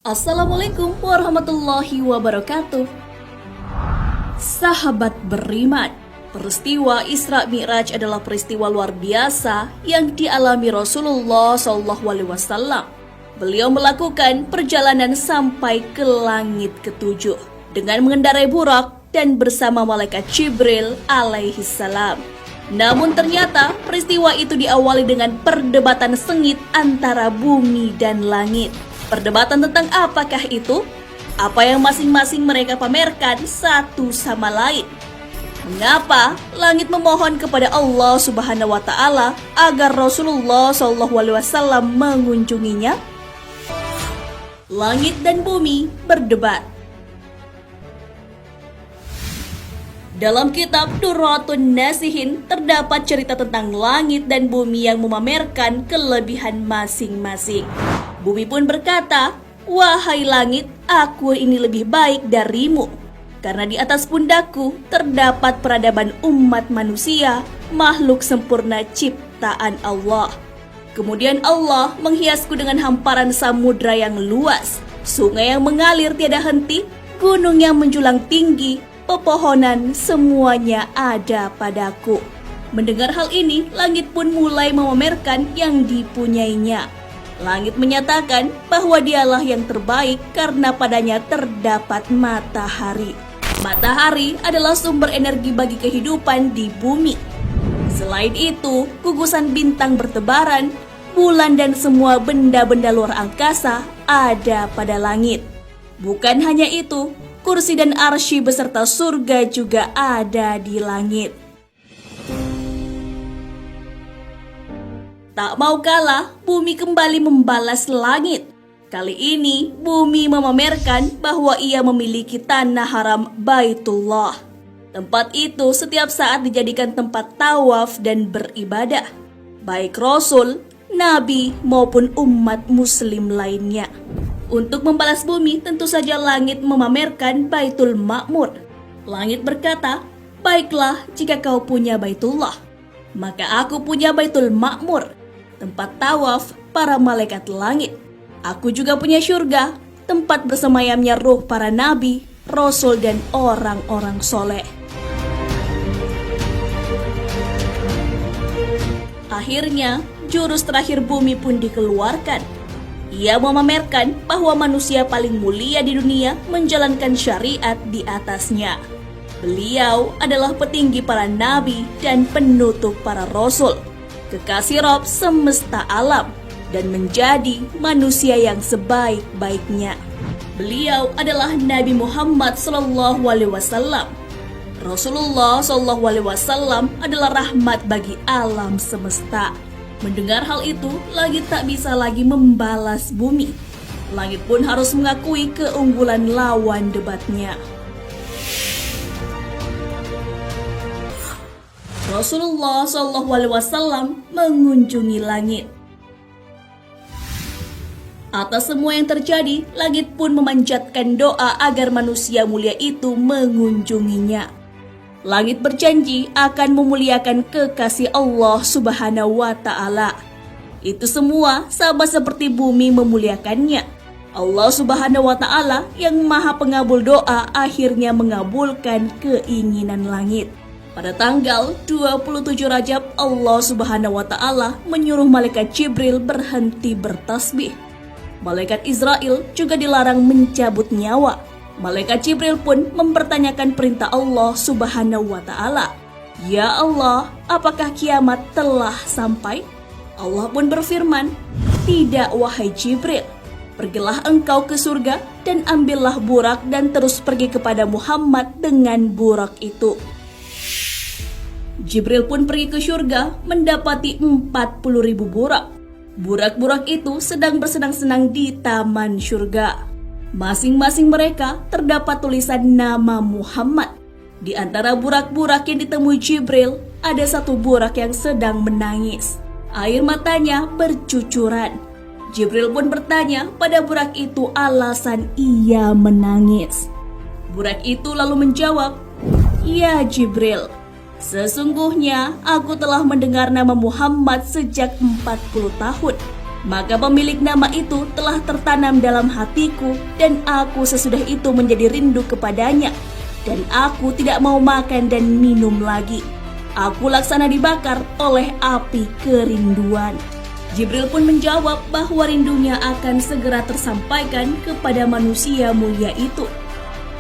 Assalamualaikum warahmatullahi wabarakatuh. Sahabat beriman, peristiwa Isra Mi'raj adalah peristiwa luar biasa yang dialami Rasulullah SAW. Beliau melakukan perjalanan sampai ke langit ketujuh dengan mengendarai burak dan bersama malaikat Jibril alaihissalam. Namun ternyata peristiwa itu diawali dengan perdebatan sengit antara bumi dan langit. Perdebatan tentang apakah itu? Apa yang masing-masing mereka pamerkan satu sama lain? Mengapa langit memohon kepada Allah Subhanahu wa taala agar Rasulullah SAW mengunjunginya? Langit dan bumi berdebat. Dalam kitab Durratun Nasihin terdapat cerita tentang langit dan bumi yang memamerkan kelebihan masing-masing. Bumi pun berkata, "Wahai langit, aku ini lebih baik darimu, karena di atas pundakku terdapat peradaban umat manusia, makhluk sempurna ciptaan Allah. Kemudian Allah menghiasku dengan hamparan samudra yang luas, sungai yang mengalir tiada henti, gunung yang menjulang tinggi, pepohonan semuanya ada padaku." Mendengar hal ini, langit pun mulai memamerkan yang dipunyainya. Langit menyatakan bahwa dialah yang terbaik karena padanya terdapat matahari. Matahari adalah sumber energi bagi kehidupan di bumi. Selain itu, gugusan bintang bertebaran, bulan dan semua benda-benda luar angkasa ada pada langit. Bukan hanya itu, kursi dan arsy beserta surga juga ada di langit. Tak mau kalah, bumi kembali membalas langit. Kali ini, bumi memamerkan bahwa ia memiliki tanah haram Baitullah. Tempat itu setiap saat dijadikan tempat tawaf dan beribadah, baik Rasul, Nabi maupun umat muslim lainnya. Untuk membalas bumi, tentu saja langit memamerkan Baitul Ma'mur. Langit berkata, "Baiklah jika kau punya Baitullah, maka aku punya Baitul Ma'mur, tempat tawaf para malaikat langit. Aku juga punya syurga, tempat bersemayamnya ruh para nabi, rasul dan orang-orang soleh." Akhirnya, jurus terakhir bumi pun dikeluarkan. Ia memamerkan bahwa manusia paling mulia di dunia menjalankan syariat di atasnya. Beliau adalah petinggi para nabi dan penutup para rasul, kekasih Rabb semesta alam, dan menjadi manusia yang sebaik-baiknya. Beliau adalah Nabi Muhammad SAW. Rasulullah SAW adalah rahmat bagi alam semesta. Mendengar hal itu, langit tak bisa lagi membalas bumi. Langit pun harus mengakui keunggulan lawan debatnya. Rasulullah SAW mengunjungi langit. Atas semua yang terjadi, langit pun memanjatkan doa agar manusia mulia itu mengunjunginya. Langit berjanji akan memuliakan kekasih Allah Subhanahu wa taala. Itu semua sama seperti bumi memuliakannya. Allah Subhanahu wa taala yang Maha Pengabul doa akhirnya mengabulkan keinginan langit. Pada tanggal 27 Rajab, Allah Subhanahu wa taala menyuruh malaikat Jibril berhenti bertasbih. Malaikat Israel juga dilarang mencabut nyawa. Malaikat Jibril pun mempertanyakan perintah Allah Subhanahu wa taala. "Ya Allah, apakah kiamat telah sampai?" Allah pun berfirman, "Tidak wahai Jibril. Pergilah engkau ke surga dan ambillah burak dan terus pergi kepada Muhammad dengan burak itu." Jibril pun pergi ke surga mendapati 40.000 burak. Burak-burak itu sedang bersenang-senang di taman surga. Masing-masing mereka terdapat tulisan nama Muhammad. Di antara burak-burak yang ditemui Jibril, ada satu burak yang sedang menangis. Air matanya bercucuran. Jibril pun bertanya pada burak itu alasan ia menangis. Burak itu lalu menjawab, "Ya Jibril, sesungguhnya aku telah mendengar nama Muhammad sejak 40 tahun. Maka pemilik nama itu telah tertanam dalam hatiku dan aku sesudah itu menjadi rindu kepadanya. Dan aku tidak mau makan dan minum lagi. Aku laksana dibakar oleh api kerinduan. Jibril pun menjawab bahwa rindunya akan segera tersampaikan kepada manusia mulia itu.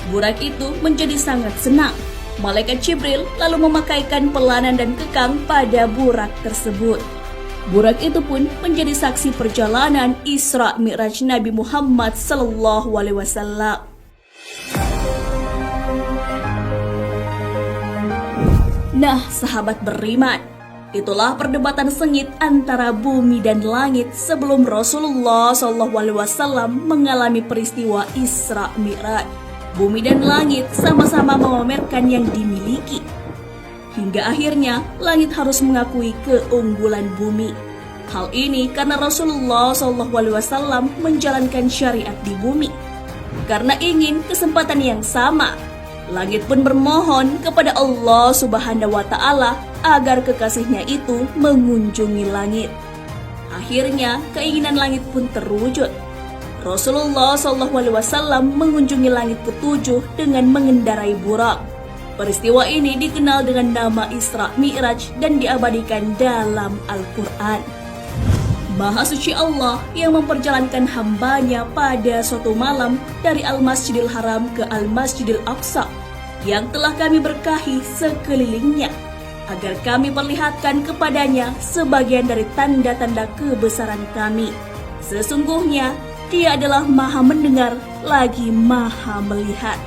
Burak itu menjadi sangat senang. Malaikat Jibril lalu memakaikan pelanan dan kekang pada burak tersebut. Burak itu pun menjadi saksi perjalanan Isra Mi'raj Nabi Muhammad SAW. Nah, sahabat beriman, itulah perdebatan sengit antara bumi dan langit sebelum Rasulullah SAW mengalami peristiwa Isra Mi'raj. Bumi dan langit sama-sama memamerkan yang dimiliki. Hingga akhirnya langit harus mengakui keunggulan bumi. Hal ini karena Rasulullah SAW menjalankan syariat di bumi. Karena ingin kesempatan yang sama, langit pun bermohon kepada Allah Subhanahu wa Ta'ala agar kekasihnya itu mengunjungi langit. Akhirnya keinginan langit pun terwujud. Rasulullah SAW mengunjungi langit ketujuh dengan mengendarai burak. Peristiwa ini dikenal dengan nama Isra Mi'raj dan diabadikan dalam Al-Quran. Maha suci Allah yang memperjalankan hambanya pada suatu malam dari Al-Masjidil Haram ke Al-Masjidil Aqsa yang telah kami berkahi sekelilingnya, agar kami perlihatkan kepadanya sebagian dari tanda-tanda kebesaran kami. Sesungguhnya Dia adalah Maha mendengar lagi Maha melihat.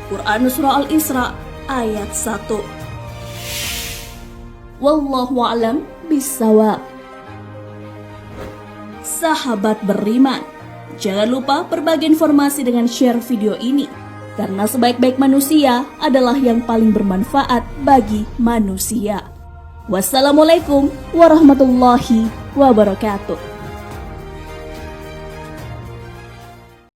Quran Surah Al-Isra ayat 1. Wallahu a'lam bishawab. Sahabat beriman, jangan lupa berbagi informasi dengan share video ini, karena sebaik-baik manusia adalah yang paling bermanfaat bagi manusia. Wassalamualaikum warahmatullahi wabarakatuh.